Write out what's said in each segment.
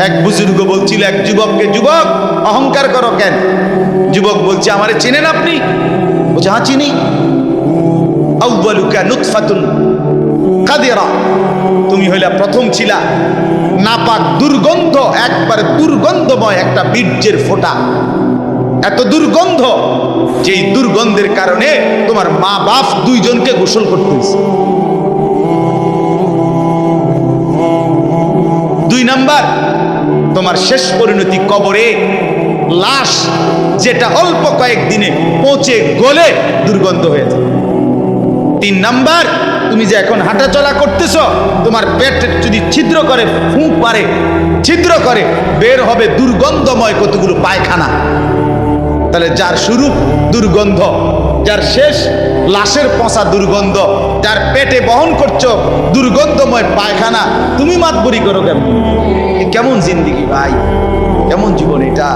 এক বুজুর্গ বলছিল এক যুবককে, যুবক অহংকার করো কেন? যুবক বলছে, আমারে চিনেন আপনি? বলছে, হ্যাঁ চিনি। আউয়ালুকা নুতফাতুন কাদিরা, তুমি হইলা প্রথম ছিলা নাপাক দুর্গন্ধ, একবারে দুর্গন্ধময় একটা বীর্যের ফোঁটা, এত দুর্গন্ধ যেই দুর্গন্ধের কারণে তোমার মা বাপ দুইজনকে গোসল করতে হয়েছে। 2 নাম্বার, তোমার শেষ পরিণতি কবরে, লাশ যেটা অল্প কয়েকদিনে পচে গলে দুর্গন্ধ হয়ে যায়। 3 নাম্বার, তুমি যে এখন হাঁটাচলা করতেছ, তোমার পেট যদি ছিদ্র করে, ফুঁক মারে, ছিদ্র করে, বের হবে দুর্গন্ধময় কতগুলো পায়খানা। তাহলে যার শুরু দুর্গন্ধ, যার শেষ লাশের পচা দুর্গন্ধ, যার পেটে বহন করছো দুর্গন্ধময় পায়খানা, তুমি মাতবরি করো কেমন? কেমন জিন্দিগি ভাই, কেমন জীবন এটা?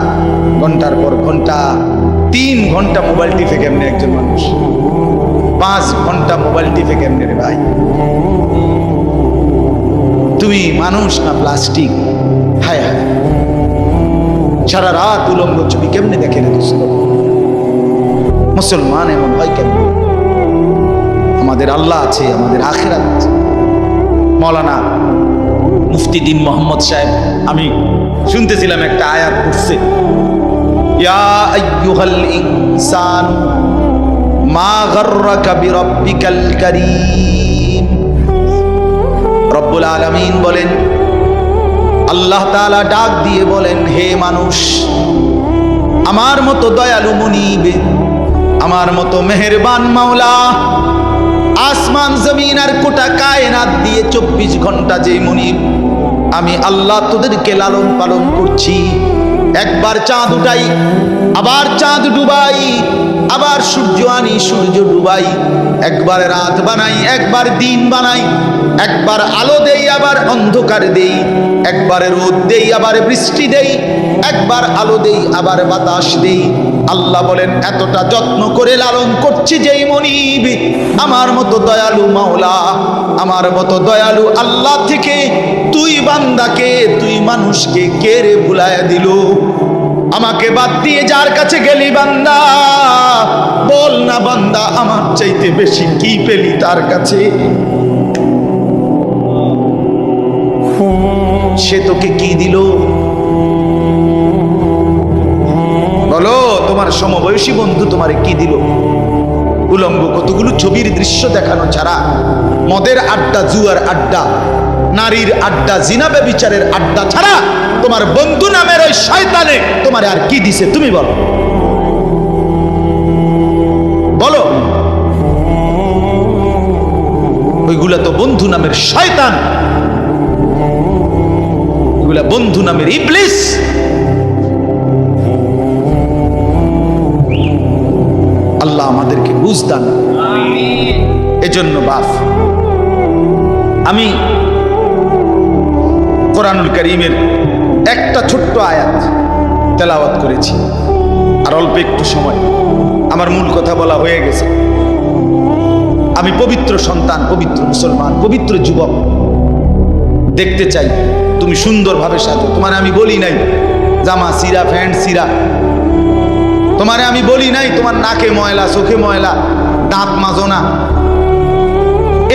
ঘন্টার পর ঘন্টা, 3 ঘন্টা মোবাইল টিপে কেমনে একজন মানুষ? 5 ঘন্টা মোবাইল টিপে কেমনে রে ভাই? তুমি মানুষ না প্লাস্টিক? হায় হায়, সারা রাত উলঙ্গ ছবি কেমনে দেখে রে দোস্ত? মুসলমান এমন হয় কেন? আমাদের আল্লাহ আছে, আমাদের আখিরাত আছে। মৌলানা মুফতি দ্বীন মোহাম্মদ সাহেব, আমি শুনতেছিলাম একটা আয়াত পড়ছে, ইয়া আইয়ুহাল ইনসান মা গাররাকা বিরাব্বিকাল কারীম। রব্বুল আলামিন বলেন, আল্লাহ তাআলা ডাক দিয়ে বলেন, হে মানুষ, আমার মতো দয়ালু মুনিব, আমার মতো মেহেরবান মাওলা, আসমান জমিন আর গোটা কায়নাত দিয়ে 24 ঘন্টা যে মুনিব, আমি আল্লাহ তোদেরকে লালন পালন করছি। একবার চাঁদ উঠাই, আবার চাঁদ ডুবাই, আবার সূর্য আনি, সূর্য ডুবাই, একবার রাত বানাই, একবার দিন বানাই, একবার আলো দেই, আবার অন্ধকার দেই, একবার রোদ দেই, আবার বৃষ্টি দেই, একবার আলো দেই, আবার বাতাস দেই। আল্লাহ বলেন, এতটা যত্ন করে লালন করছি যেই মনিব, আমার মতো দয়ালু মাওলা, আমার মতো দয়ালু আল্লাহ থেকে তুই বান্দাকে, তুই মানুষকে কে রে ভুলাইয়া দিল? আমাকে বাদ দিয়ে যার কাছে গেলি বান্দা, বল না বান্দা, আমার চাইতে বেশি কি পেলি তার কাছে? সে তোকে কি দিল? বলো, তোমার সমবয়সী বন্ধু তোমারে কি দিল? উলঙ্গ কতগুলো ছবির দৃশ্য দেখানো ছাড়া, মদের আড্ডা, জুয়ার আড্ডা, নারীর আড্ডা, জিনা ব্যভিচারের আড্ডা ছাড়া তোমার বন্ধু নামের ওই শয়তানে তোমারে আর কি দিছে? তুমি বলো, বলো। ওইগুলা তো বন্ধু নামের শয়তান, ওইগুলা বন্ধু নামের ইবলিস। আল্লাহ আমাদেরকে বুঝ দান। এজন্য বাপ, আমি কোরআনুল কারীমের একটা ছোট্ট আয়াত তেলাওয়াত করেছি, আর অল্প একটু সময়, আমার মূল কথা বলা হয়ে গেছে। আমি পবিত্র সন্তান, পবিত্র মুসলমান, পবিত্র যুবক দেখতে চাই তুমি সুন্দরভাবে সাজো। তোমার আমি বলি নাই জামা সিরা, প্যান্ট সিরা, তোমারে আমি বলি নাই তোমার নাকে ময়লা, চোখে ময়লা, দাঁত মাজো না,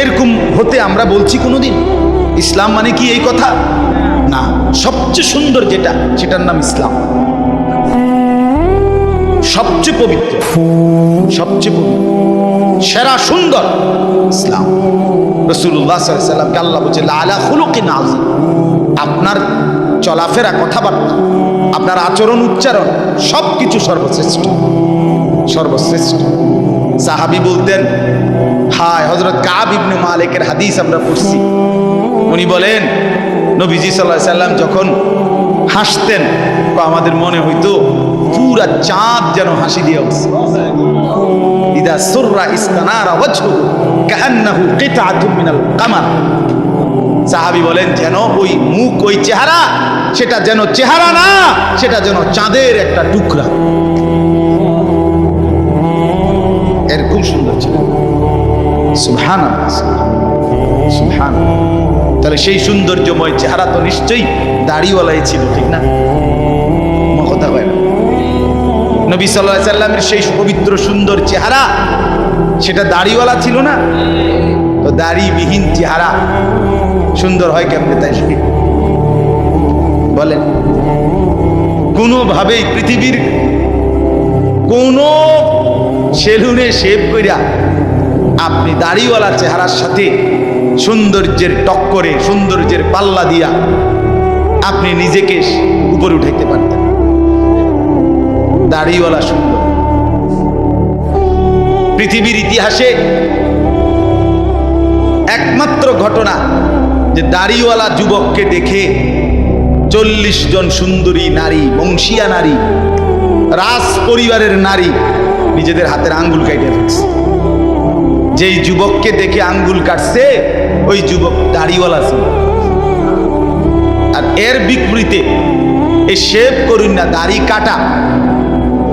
এরকম হতে আমরা বলছি কোনোদিন? ইসলাম মানে কি এই কথা? না, সবচেয়ে সুন্দর যেটা, সেটার নাম ইসলাম। সবচেয়ে পবিত্র, সবচেয়ে পবিত্র, সেরা সুন্দর ইসলাম। রাসূলুল্লাহ সাল্লাল্লাহু আলাইহি ওয়াসাল্লামকে আল্লাহ বলছে, লাআলা খুলুকিন আযীম। আপনার চলাফেরা, কথাবার্তা, আপনার আচরণ, উচ্চারণ, সবকিছু সর্বশ্রেষ্ঠ, সর্বশ্রেষ্ঠ। সাহাবী বলতেন, হায়, হযরত কাব ইবনে মালিকের হাদিস আমরা পড়ছি, উনি বলেন, নবীজি সাল্লাল্লাহু আলাইহি ওয়াসাল্লাম যখন হাসতেন, আমাদের মনে হইতো পুরা চাঁদ যেন হাসি দিয়ে উঠছে। ইদা সুররা ইস্তানারা ওয়াজহুহু কাআন্নাহু কিতআতুম মিনাল কামার। সাহাবী বলেন, যেন ওই মুখ, ওই চেহারা, সেটা যেন চেহারা না, সেটা যেন চাঁদের একটা টুকরা। এরকম সুন্দর ছিল। সুবহানাল্লাহ, সুবহানাল্লাহ। তাহলে সেই সৌন্দর্যময় চেহারা তো নিশ্চয়ই দাড়িওয়ালাই ছিল, ঠিক না? কথা কয় না? নবী সাল্লাল্লাহু আলাইহি সাল্লামের সেই পবিত্র সুন্দর চেহারা, সেটা দাড়িওয়ালা ছিল না? তো দাড়িবিহীন চেহারা সুন্দর হয় কেমনে তাই বলেন? কোনোভাবেই পৃথিবীর কোন সেলুনে শেভ কইরা আপনি দাড়িওয়ালা চেহারার সাথে সৌন্দর্যের টক্করে, সৌন্দর্যের পাল্লা দিয়া আপনি নিজেকে উপরে উঠাইতে পারতেন। দাড়িওয়ালা সুন্দর। পৃথিবীর ইতিহাসে একমাত্র ঘটনা যে দাড়িওয়ালা যুবককে দেখে 40 জন সুন্দরী নারী, বংশীয়া নারী, রাজ পরিবারের নারী নিজেদের হাতের আঙ্গুল কেটে ফেলছে। যেই যুবককে দেখে আঙ্গুল কাটছে ওই যুবক দাড়িওয়ালা ছিল। আর এর বিপরীতে এই শেভ করুন না, দাড়ি কাটা,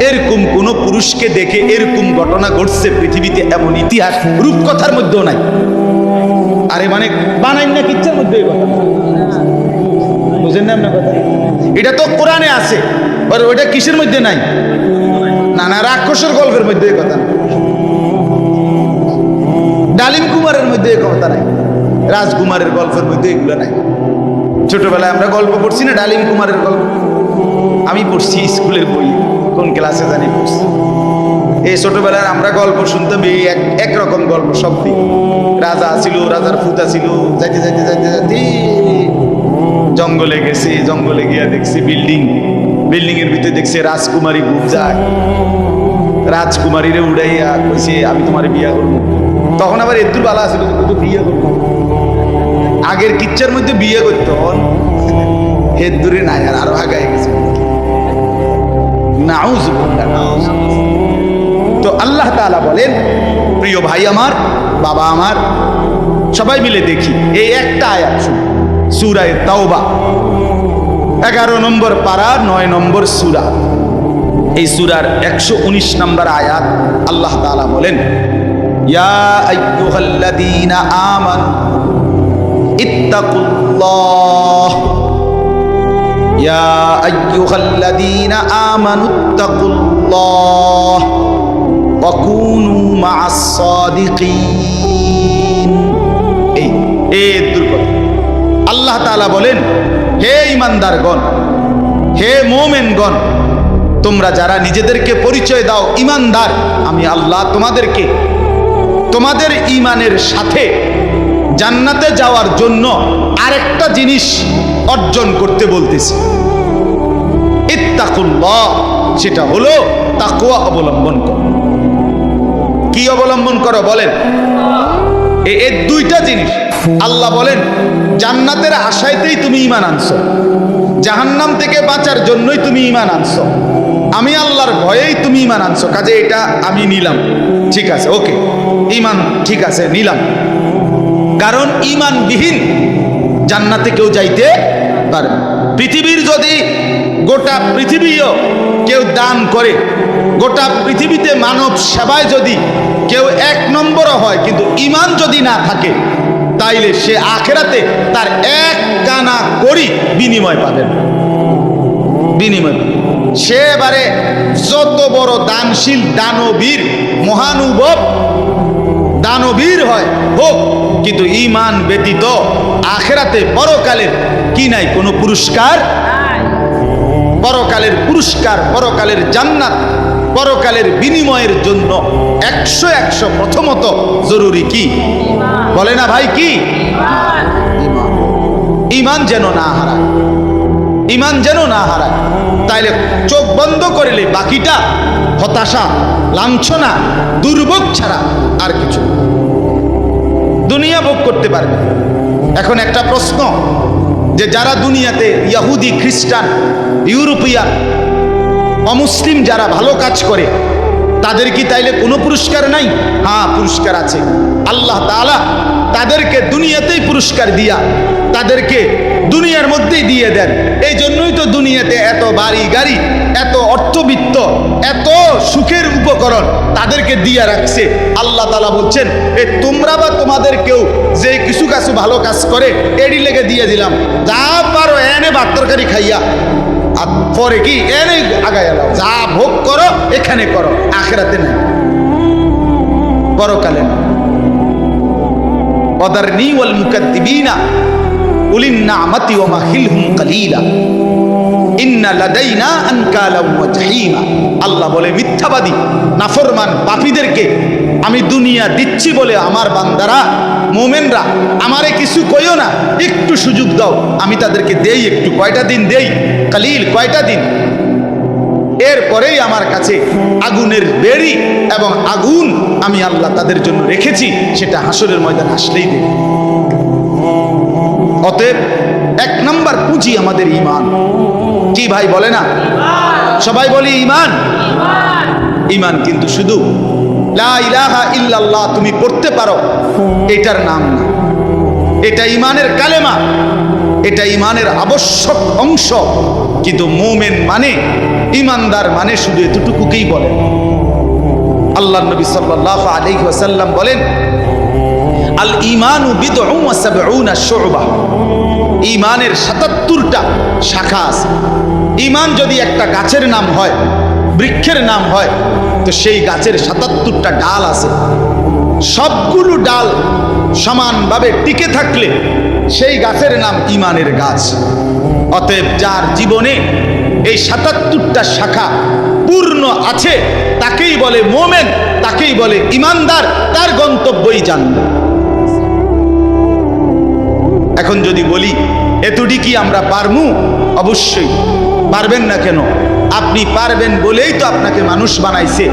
এরকম কোন পুরুষকে দেখে এরকম ঘটনা ঘটছে পৃথিবীতে এমন ইতিহাস রূপকথার মধ্যেও নাই। আরে মানে বানাই না কিচ্ছার মধ্যে বুঝেন না আপনার কথা? এটা তো কোরআনে আছে, ওইটা কিসের মধ্যে নাই? না না, রাক্ষসের গল্পের মধ্যে এই কথা নাই, ডালিম কুমারের মধ্যে এই কথা নাই, রাজকুমারের গল্পের মধ্যে এগুলো নাই। ছোটবেলায় আমরা গল্প পড়ছি না, ডালিম কুমারের গল্প আমি পড়ছি স্কুলের বই, কোন ক্লাসে জানি পড়ছি। এই ছোটবেলায় আমরা গল্প শুনতাম, এই একরকম গল্প সব দিন। রাজা ছিল, রাজার ফুতা ছিল, যাইতে যাইতে যাইতে যাইতে জঙ্গলে গেছে, জঙ্গলে গিয়া দেখছি বিল্ডিং, বিল্ডিং এর ভিতরে দেখছে রাজকুমারী ঘুম যায়, রাজকুমারীরে উড়াইয়া কইছে আমি তোমার বিয়া করবো। তখন আবার এত বালা ছিল তো বিয়ে করবো, আগের কিচ্ছার মধ্যে বিয়ে করতো, এর দূরে নাই, আর আরো আগায় গেছে। তো আল্লাহ তাআলা বলেন, প্রিয় ভাই আমার, বাবা আমার, সবাই মিলে দেখি এই একটা আয়াত শুনুন, সূরা তাওবা 11 নম্বর পারা 9 নম্বর সূরা। এই সূরার 119 নম্বর আয়াত আল্লাহ তাআলা বলেন, ইয়া আইয়ুহাল্লাযীনা আমানু ইত্তাকুল্লাহ, ইয়া আইয়ুহাল্লাযীনা আমানু ইত্তাকুল্লাহ ওয়া কুনু মা'আস সাদিকিন। এই দুর্গত আল্লাহ তাআলা বলেন, হে ঈমানদারগণ, হে মুমিনগণ, তোমরা যারা নিজেদেরকে পরিচয় দাও ঈমানদার, আমি আল্লাহ তোমাদেরকে তোমাদের ঈমানের সাথে জান্নাতে যাওয়ার জন্য আরেকটা জিনিস অর্জন করতে বলতেছি, ইত্তাকুল্লাহ, সেটা হলো তাকওয়া অবলম্বন করো। কি অবলম্বন করো বলেন? এই দুইটা জিনিস আল্লাহ বলেন, জান্নাতের আশায়তেই তুমি ঈমান আনছো, জাহান্নাম থেকে বাঁচার জন্যই তুমি ঈমান আনছো, আমি আল্লাহর ভয়েই তুমি ঈমান আনছো, কাজে এটা আমি নিলাম, ঠিক আছে, ওকে, ঈমান ঠিক আছে, নিলাম। কারণ ঈমানবিহীন জান্নাতে কেউ যাইতে পারবে। পৃথিবীর যদি গোটা পৃথিবীও কেউ দান করে, গোটা পৃথিবীতে মানব সেবায় যদি কেউ 1 নম্বরও হয়, কিন্তু ঈমান যদি না থাকে, তাইলে সে আখিরাতে তার 1 কানা করি বিনিময় পাবেন, বিনিময়। সে এবারে যত বড় দানশীল দানবীর মহানুভব দানবীর হয় হোক, কিন্তু ঈমান ব্যতীত আখিরাতে পরকালের কি নাই, কোনো পুরস্কার, পরকালের পুরস্কার, পরকালের জান্নাত, পরকালের বিনিময়ের জন্য 100 প্রথমত জরুরি কি বলে না ভাই? কি ঈমান যেন না হারায়, ঈমান যেন না হারায়। তাইলে চোখ বন্ধ করলে বাকিটা হতাশা, লাঞ্ছনা, দুর্ভোগ ছাড়া আর কিছু, দুনিয়া ভোগ করতে পারবে। এখন একটা প্রশ্ন, যে যারা দুনিয়াতে ইহুদি, খ্রিস্টান, ইউরোপিয়ান, অমুসলিম যারা ভালো কাজ করে, তাদের কি তাইলে কোনো পুরস্কার নাই? হ্যাঁ, পুরস্কার আছে। আল্লাহ তাআলা তাদেরকে দুনিয়াতেই পুরস্কার দিয়া তাদেরকে দুনিয়ার মধ্যেই দিয়ে দেন। এই জন্যই তো দুনিয়া দুনিয়াতে এত বাড়ি গাড়ি, এত অর্থবিত্ত, এত সুখের উপকরণ তাদেরকে দিয়ে রাখছে। আল্লাহ তাআলা বলছেন, এ তোমরা বা তোমাদের কেউ যে কিছু কাছু ভালো কাজ করে এডি লেগে দিয়ে দিলাম, যা পারো এনে ভাত তরকারি খাইয়া, আর পরে কি এনে আগায় এলাও, যা ভোগ করো এখানে করো, আখিরাতে নাই, পরকালে না। ওয়াদারনি ওয়াল মুকাদ্দিবিনা উলিন নি'মাতি ওয়া মাহিলহুম কালিলা ইন্না লাদাইনা আনকালাম ওয়া জাহিমা। আল্লাহ বলে, মিথ্যাবাদী নাফরমান পাপীদেরকে আমি দুনিয়া দিচ্ছি বলে আমার বান্দারা মুমিনরা আমারে কিছু কইও না, একটু সুযোগ দাও, আমি তাদেরকে দেই একটু, কয়টা দিন দেই, কালিল কয়টা দিন, এরপরেই আমার কাছে আগুনের বেড়ি এবং আগুন আমি আল্লাহ তাদের জন্য রেখেছি, সেটা হাসরের ময়দান আসলেই দেব। অতএব এক নাম্বার পুঁজি আমাদের ঈমান। কি ভাই বলে না? সবাই বলি ঈমান। ঈমান কিন্তু শুধু লা ইলাহা ইল্লাল্লাহ তুমি পড়তে পারো এটার নাম না, এটা ঈমানের কালেমা, এটা ঈমানের আবশ্যক অংশ। কিন্তু মুমিন মানে, ঈমানদার মানে শুধু এতটুকুকেই বলে। আল্লাহর নবী সাল্লাল্লাহু আলাইহি ওয়াসাল্লাম বলেন, আল ঈমানু বিদউন ওয়া সাবউনা শু'বা। ঈমানের ৭৭টা শাখা আছে। ঈমান যদি একটা গাছের নাম হয়, বৃক্ষের নাম হয়, তো সেই গাছের ৭৭টা ডাল আছে। সবগুলো ডাল সমানভাবে টিকে থাকলে সেই গাছের নাম ঈমানের গাছ। অতএব যার জীবনে এই ৭৭টা শাখা পূর্ণ আছে তাকেই বলে মুমিন, তাকেই বলে ঈমানদার, তার গন্তব্যই জান্নাত। এখন যদি বলি এতটি কি আমরা পারমু? অবশ্যই পারবেন না কেন? আপনি পারবেন বলেই তো আপনাকে মানুষ বানাইছে।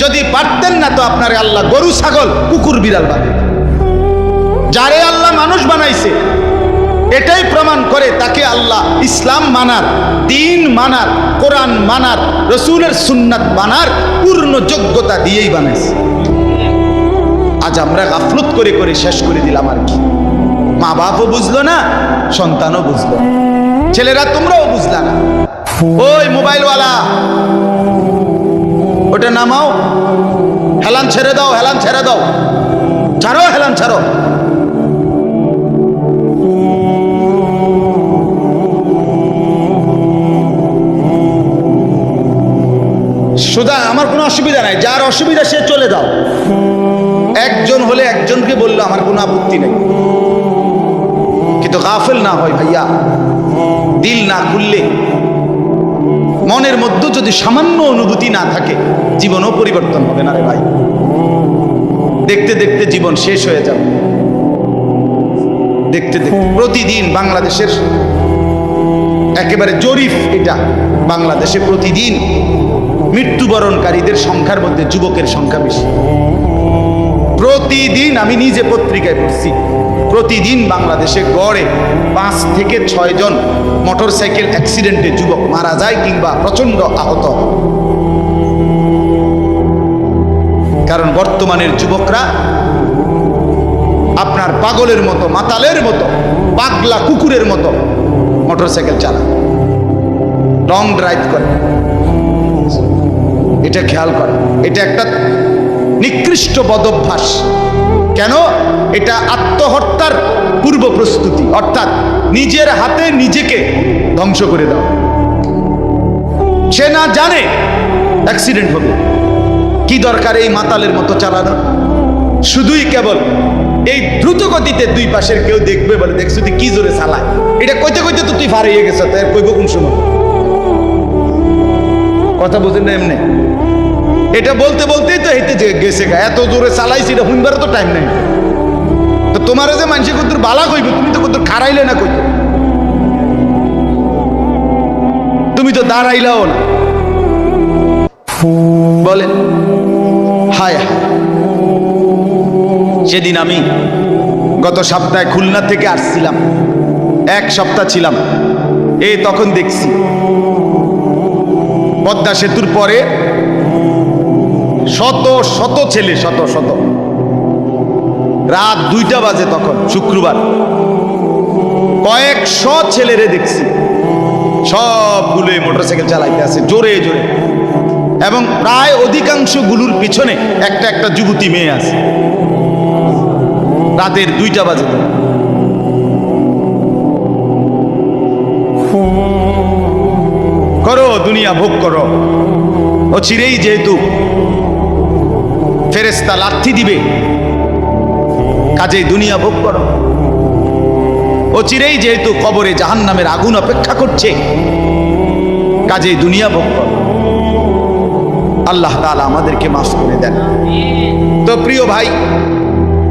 যদি পারতেন না তো আপনারে আল্লাহ গরু ছাগল কুকুর বিড়াল বানাইত। যারে আল্লাহ মানুষ বানাইছে এটাই প্রমাণ করে তাকে আল্লাহ ইসলাম মানার, দ্বীন মানার, কোরআন মানার, রসুলের সুন্নাত মানার পূর্ণ যোগ্যতা দিয়েই বানাইছে। আজ আমরা গাফলত করে করে শেষ করে দিলাম আর কি। মা বাপও বুঝলো না, সন্তানও বুঝলো না, ছেলেরা তোমরাও বুঝলা না। ওই মোবাইলওয়ালা, ওটা নামাও, হেলান ছেড়ে দাও, হেলান ছেড়ে দাও, ছাড়ো, হেলান ছাড়ো। সুতরাং আমার কোনো অসুবিধা নাই, যার অসুবিধা সে চলে যাও। একজন হলে একজনকে বললো আমার কোনো আপত্তি নেই, কিন্তু গাফেল না হয় ভাইয়া। দিল না খুললে, মনের মধ্যে যদি সামান্য অনুভূতি না থাকে, জীবনও পরিবর্তন হবে না রে ভাই। দেখতে দেখতে জীবন শেষ হয়ে যাবে। দেখতে দেখতে প্রতিদিন বাংলাদেশের একেবারে জরিপ এটা, বাংলাদেশে প্রতিদিন মৃত্যুবরণকারীদের সংখ্যার মধ্যে যুবকের সংখ্যা বেশি। প্রতিদিন আমি নিজে পত্রিকায় পড়ছি, প্রতিদিন বাংলাদেশে গড়ে 5 থেকে 6 জন মোটরসাইকেল অ্যাক্সিডেন্টে যুবক মারা যায় কিংবা প্রচন্ড আহত। কারণ বর্তমানের যুবকরা আপনার পাগলের মতো, মাতালের মতো, পাগলা কুকুরের মতো মোটরসাইকেল চালায়, লং ড্রাইভ করে। এটা খেয়াল করে, এটা একটা নিকৃষ্ট বদভ্যাস। কেন? এটা আত্মহত্যার পূর্ব প্রস্তুতি, অর্থাৎ নিজের হাতে নিজেকে ধ্বংস করে দাও। সে না জানে অ্যাক্সিডেন্ট হবে, কি দরকার এই মাতালের মতো চালানো? শুধুই কেবল এই দ্রুত গতিতে দুই পাশের কেউ দেখবে বলে, দেখছো তুই কি জোরে চালায়, এটা কইতে কইতে তো তুই ফারিয়ে গেছ, তাই কইব কোন সময়? কথা বুঝেন না এমনি? এটা বলতে বলতেই তো হেঁটে গেছে, এত জোরে চালাইছি, এটা শুনবার তো টাইম নেই। তো তোমার যে মানুষ কত বালা কইবে, তুমি তো কত খারাইলে না, কইতো তুমি তো দাঁড়াইলাও না। বলেন হায় হায়। সেদিন আমি গত সপ্তাহে খুলনা থেকে আসছিলাম, 1 সপ্তাহ ছিলাম। এই তখন দেখছি পদ্মা সেতুর পরে শত শত ছেলে, শত শত, রাত 2টা বাজে তখন শুক্রবার, কয়েকশো ছেলেরে দেখছি সবগুলো মোটরসাইকেল চালাইতে আছে জোরে জোরে, এবং প্রায় অধিকাংশ গুলোর পিছনে একটা একটা যুবতী মেয়ে আছে। রাতের 2টা বাজে। করো দুনিয়া ভোগ করো, ও চিরেই যেহেতু ফেরেশতা লাথি দিবে, কাজেই দুনিয়া ভোগ করো। ও চিরেই যেহেতু কবরে জাহান্নামের আগুন অপেক্ষা করছে, কাজেই দুনিয়া ভোগ করো। আল্লাহ তাআলা আমাদেরকে মাফ করে দেন। তো প্রিয় ভাই,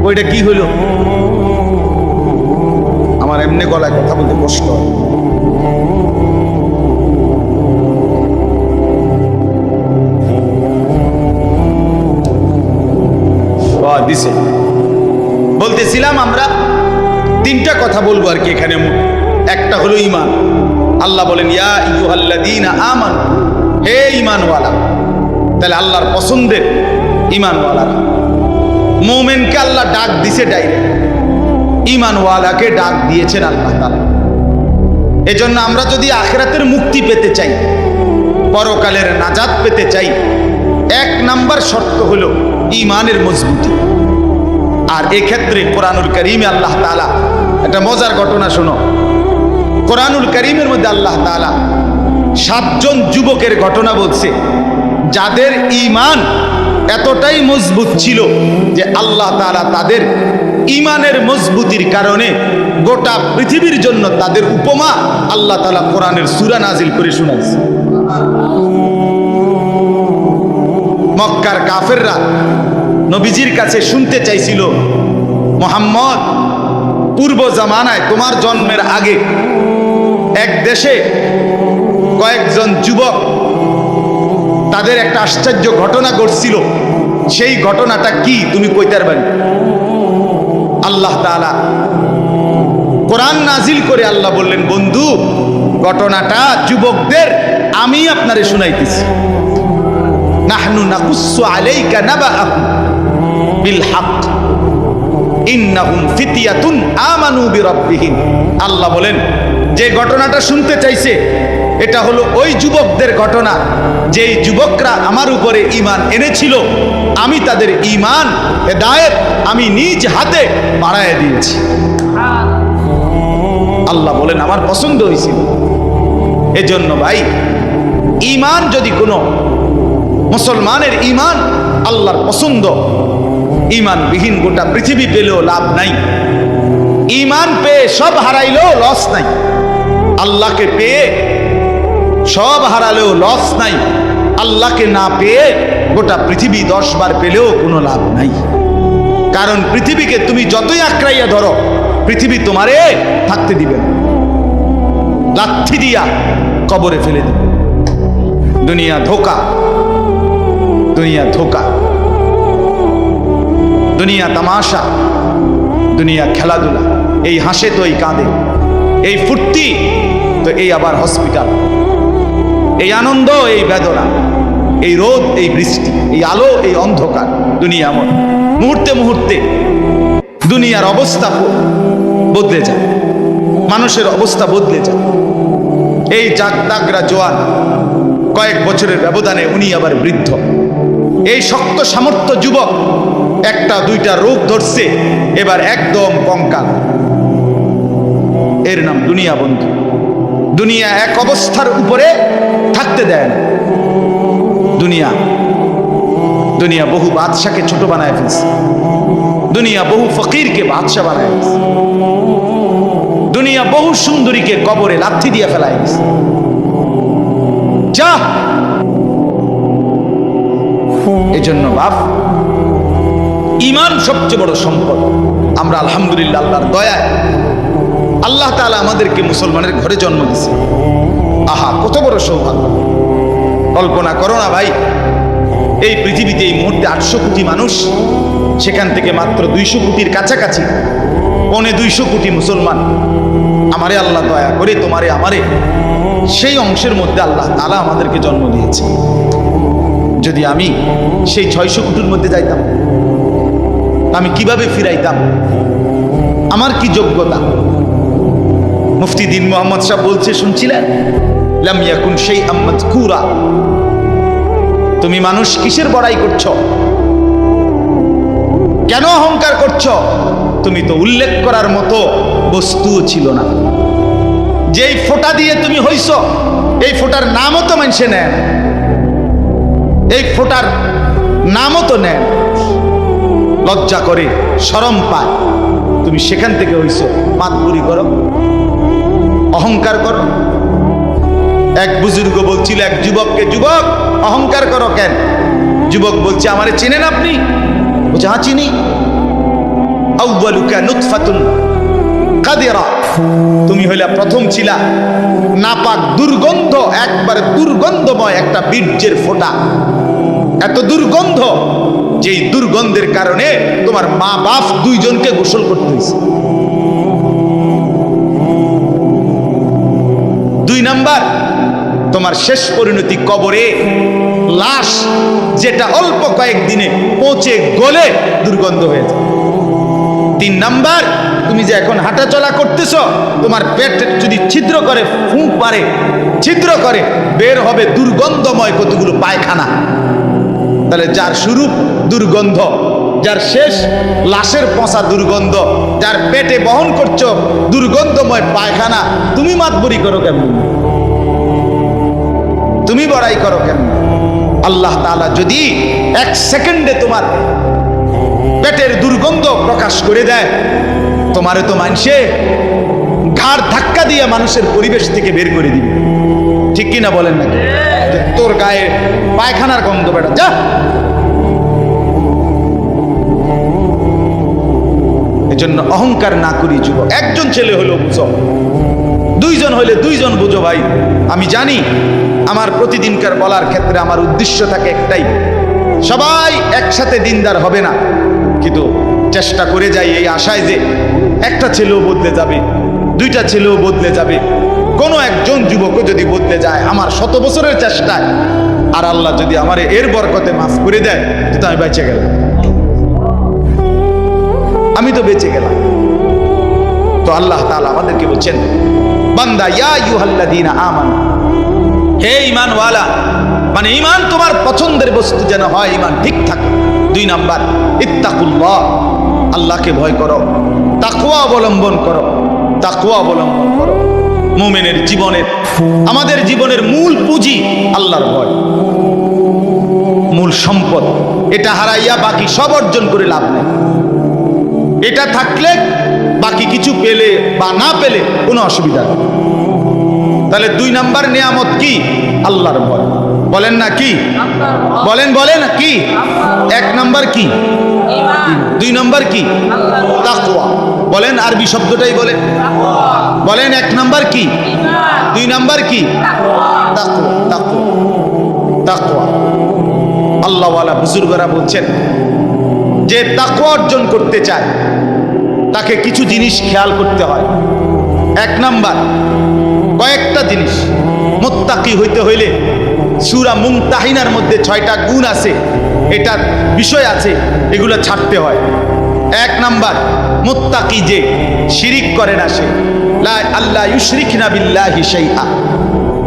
ওইটা কি হলো? আমার এমনি গলায় কথা বলতে কষ্ট হয়। দিছে বলতেছিলাম আমরা 3টা কথা বলবো আর কি এখানে। একটা হলো ঈমান। আল্লাহ বলেন ইয়া আইয়ুহাল্লাযীনা আমানু, হে ঈমানওয়ালা। তাহলে আল্লাহর পছন্দের ঈমানওয়ালারা, মুমিনকে আল্লাহ ডাক দিছে ডাইরেক্ট, ঈমানওয়ালাকে ডাক দিয়েছেন আল্লাহ তাআলা। এজন্য আমরা যদি আখিরাতের মুক্তি পেতে চাই, পরকালের নাজাত পেতে চাই, 1 নাম্বার শর্ত হলো ঈমানের মজবুতি। আর এক্ষেত্রে কোরআনুল কারীমে আল্লাহ তাআলা একটা মজার ঘটনা শোনো। কোরআনুল কারীমের মধ্যে আল্লাহ তাআলা 7 জন যুবকের ঘটনা বলছে, যাদের ঈমান এতটাই মজবুত ছিল যে আল্লাহ তাআলা তাদের ঈমানের মজবুতির কারণে গোটা পৃথিবীর জন্য তাদের উপমা আল্লাহ তাআলা কোরআনের সূরা নাজিল করে শোনাইছে। মক্কার কাফেররা নবীজির কাছে শুনতে চাইছিল, মুহাম্মদ, পূর্ব জামানায় তোমার জন্মের আগে এক দেশে কয়েকজন যুবক, তাদের একটা আশ্চর্য ঘটনা ঘটছিল, সেই ঘটনাটা কি তুমি কইতে পারবে? আল্লাহ তাআলা কোরআন নাজিল করে আল্লাহ বললেন, বন্ধু, ঘটনাটা যুবকদের আমি আপনারে শুনাইতেছি। নাহনু নাকুসু আলাইকা নাবাআহুম বিল হক ইন্নাহুম ফিতয়াতুন আমানু বিরাব্বিহিম। আল্লাহ বলেন, যে ঘটনাটা শুনতে চাইছে এটা হলো ওই যুবকদের ঘটনা, যেই যুবকরা আমার উপরে ঈমান এনেছিল, আমি তাদের ঈমান হেদায়েত আমি নিজ হাতে বাড়ায় দিয়েছি। আল্লাহ বলেন, আমার পছন্দ হয়েছিল। এজন্য ভাই, ঈমান যদি কোনো মুসলমানের ঈমান আল্লাহর পছন্দ, ঈমানবিহীন গোটা পৃথিবী পেলেও লাভ নাই। ঈমান পেয়ে সব হারাইলেও লস নাই। আল্লাহকে পেয়ে সব হারালেও লস নাই। আল্লাহকে না পেয়ে গোটা পৃথিবী 10 বার পেলেও কোনো লাভ নাই। কারণ পৃথিবীকে তুমি যতই আঁকড়াইয়া ধরো, পৃথিবী তোমারে থাকতে দিবে না, লাথি দিয়া কবরে ফেলে দিবে। দুনিয়া ধোকা, দুনিয়া ধোকা, দুনিয়া তামাশা, দুনিয়া খেলাধুলা। এই হাসে তো এই কাঁদে, এই ফুর্তি তো এই আবার হসপিটাল, এই আনন্দ এই বেদনা, এই রোদ এই বৃষ্টি, এই আলো এই অন্ধকার। দুনিয়া এমন, মুহূর্তে মুহূর্তে দুনিয়ার অবস্থা বদলে যায়, মানুষের অবস্থা বদলে যায়। এই জাগতাগরা জোয়ান, কয়েক বছরের ব্যবধানে উনি আবার বৃদ্ধ। এই শক্ত সামর্থ্য যুবক, 1-2টা রোগ ধরছে, এবার একদম কঙ্কাল। এর নাম দুনিয়া বন্ধু। দুনিয়া এক অবস্থার উপরে থাকতে দেয় না। দুনিয়া দুনিয়া বহু বাদশাকে ছোট বানায় ফেলছে, দুনিয়া বহু ফকিরকে বাদশা বানায় ফেলছে, দুনিয়া বহু সুন্দরীকে কবরে লাথি দিয়ে ফেলায় গেছে। যা, এজন্য বাপ, ঈমান সবচেয়ে বড় সম্পদ। আমরা আলহামদুলিল্লাহ আল্লাহর দয়ায় আল্লাহ তাআলা আমাদেরকে মুসলমানের ঘরে জন্ম দিয়েছে। আহা, কত বড় সৌভাগ্য! কল্পনা করো না ভাই, এই পৃথিবীতে এই মুহূর্তে 800 কোটি মানুষ, সেখান থেকে মাত্র 200 কোটির কাছাকাছি, 250 কোটি মুসলমান। আমারে আল্লাহ দয়া করে তোমারে আমারে সেই অংশের মধ্যে আল্লাহ তাআলা আমাদেরকে জন্ম দিয়েছে। যদি আমি সেই 600 কোটির মধ্যে যাইতাম, আমি কিভাবে ফিরাইতাম? আমার কি যোগ্যতা? মুফতি দ্বীন মোহাম্মদ সাহেব বলছে, শুনছিলেন? লাম ইয়াকুন শাইআম মাযকুরা। তুমি মানুষ কিসের বড়াই করছো? কেন অহংকার করছো? তুমি তো উল্লেখ করার মতো বস্তুও ছিল না। যেই ফোঁটা দিয়ে তুমি হইছো, এই ফোঁটার নামও তো মানুষে নেন, এই ফোঁটার নামও তো নেন, লজ্জা করে, শরম পায়। তুমি সেখান থেকে হইছো, মাতবুরি করো, অহংকার করো। এক বুজুর্গ বলছিল এক যুবককে, যুবক অহংকার করো কেন? যুবক বলছে, আমারে চিনেন আপনি? বলছে, হ্যাঁ চিনি। আউয়ালুকা নুতফাতুন কাদিরা, তুমি হইলা প্রথম ছিলা নাপাক দুর্গন্ধ, একবারে দুর্গন্ধময় একটা বীর্যের ফোঁটা। এত দুর্গন্ধ, যেই দুর্গন্ধের কারণে তোমার মা বাপ দুইজনকে গোসল করতে হয়েছে। 2 নাম্বার, তোমার শেষ পরিণতি কবরে, লাশ যেটা অল্প কয়েকদিনে পচে গলে দুর্গন্ধ হয়ে যায়। 3 নাম্বার, তুমি যে এখন হাঁটাচলা করতেছ, তোমার পেট যদি ছিদ্র করে, ফুঁক মারে, ছিদ্র করে, বের হবে দুর্গন্ধময় কতগুলো পায়খানা। তাহলে যার শুরু দুর্গন্ধ, যার শেষ লাশের পচা দুর্গন্ধ, যার পেটে বহন করছো দুর্গন্ধময় পায়খানা, তুমি মাতবরি করো কেমন? তুমি বড়াই করো কেমন? আল্লাহ তাআলা যদি 1 সেকেন্ডে তোমার পেটের দুর্গন্ধ প্রকাশ করে দেয়, তোমারে তো মানুষে ঘাড় ধাক্কা দিয়ে মানুষের পরিবেশ থেকে বের করে দিবে। ঠিক কিনা বলেন নাকি? তোর গায়ে পায়খানার গন্ধ, বেটা যা। এজন্য অহংকার না করি যুবক। একজন ছেলে হলো বুঝো, 2 জন হইলে 2 জন বুঝো ভাই। আমি জানি আমার প্রতিদিনকার বলার ক্ষেত্রে আমার উদ্দেশ্য থাকে একটাই, সবাই একসাথে দিনদার হবে না, কিন্তু চেষ্টা করে যাই এই আশায় যে একটা ছেলেও বদলে যাবে, 2টা ছেলেও বদলে যাবে, কোনো একজন যুবকও যদি বদলে যায় আমার 100 বছরের চেষ্টায়, আর আল্লাহ যদি আমার এর বরকতে মাফ করে দেয়, তো আমি বেঁচে গেলাম, আমি তো বেঁচে গেলাম। তো আল্লাহ তাআলা আমাদেরকে বলছেন, বান্দা ইয়া আইয়ুহাল্লাযীনা আমানু, হে ঈমানওয়ালা, মানে ঈমান তোমার পছন্দের বস্তু যেন হয়, ঈমান ঠিক থাকে। 2 নাম্বার, ইত্তাকুল্লাহ, আল্লাহকে ভয় করো, তাকওয়া অবলম্বন করো, তাকওয়া অবলম্বন করো। মুমিনের জীবনের, আমাদের জীবনের মূল পুঁজি আল্লাহর ভয়, মূল সম্পদ। এটা হারাইয়া বাকি সব অর্জন করে লাভ নেই। এটা থাকলে বাকি কিছু পেলে বা না পেলে কোনো অসুবিধা নেই। তাহলে 2 নাম্বার নিয়ামত কি? আল্লাহর ভয়। বলেন না কি? বলেন বলেন কি? 1 নাম্বার কি? ঈমান। 2 নাম্বার কি? তাকওয়া। বলেন, আরবি শব্দটাই বলেন, বলেন 1 নাম্বার কি? ঈমান। 2 নাম্বার কি? তাকওয়া। তাকওয়া, তাকওয়া। আল্লাহওয়ালা বুজুর্গরা বলছেন, যে তাকওয়া অর্জন করতে চায় তাকে কিছু জিনিস খেয়াল করতে হয়। 1 নাম্বার, কয়েকটা জিনিস। মুত্তাকি হইতে হইলে সূরা মুমতাহিনার মধ্যে 6টা গুণ আছে, এটার বিষয় আছে, এগুলো ছাড়তে হয়। 1 নাম্বার, মুত্তাকি যে শিরিক করে না, সে লা আল্লাহ ইউশরিকনা বিল্লাহি শাইআ,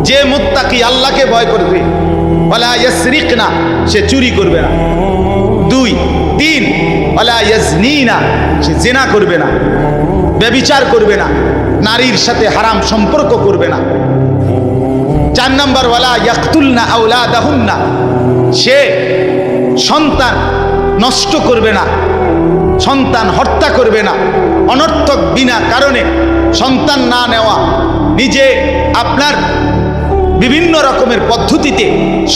যে মুত্তাকি আল্লাহকে ভয় করবে, ওয়ালা ইয়াসরিকনা, সে চুরি করবে না। 2, 3, ওয়ালা ইয়াজনিনা, সে জিনা করবে না, ব্যভিচার করবে না, নারীর সাথে হারাম সম্পর্ক করবে না। 4 নাম্বার, ওয়ালা ইয়াকতুলনা আওলাদাহুন্না, সে সন্তান নষ্ট করবে না, সন্তান হত্যা করবে না, অনর্থক বিনা কারণে সন্তান না নেওয়া, নিজে আপনার বিভিন্ন রকমের পদ্ধতিতে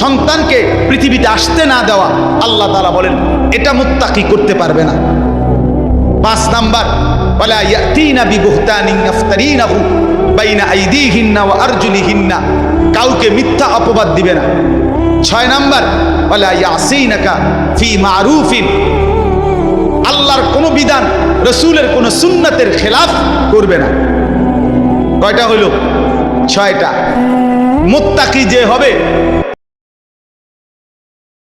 সন্তানকে পৃথিবীতে আসতে না দেওয়া, আল্লাহ তাআলা বলেন এটা মুত্তাকি করতে পারবে না। 5 নাম্বার, ওয়ালা ইয়াতিনা বিবুহতানিন ইফতারিনাহু বাইনা আইদিহিন্না ওয়া আরজুলিহিন্না, কাউকে মিথ্যা অপবাদ দিবে না। 6 নাম্বার, ওয়ালা ইয়াসিনাকা ফি মারুফিন, আল্লাহর কোন বিধান, রাসূলের কোন সুন্নাতের খেলাফ করবে না। কয়টা হলো? 6টা। মুত্তাকি যে হবে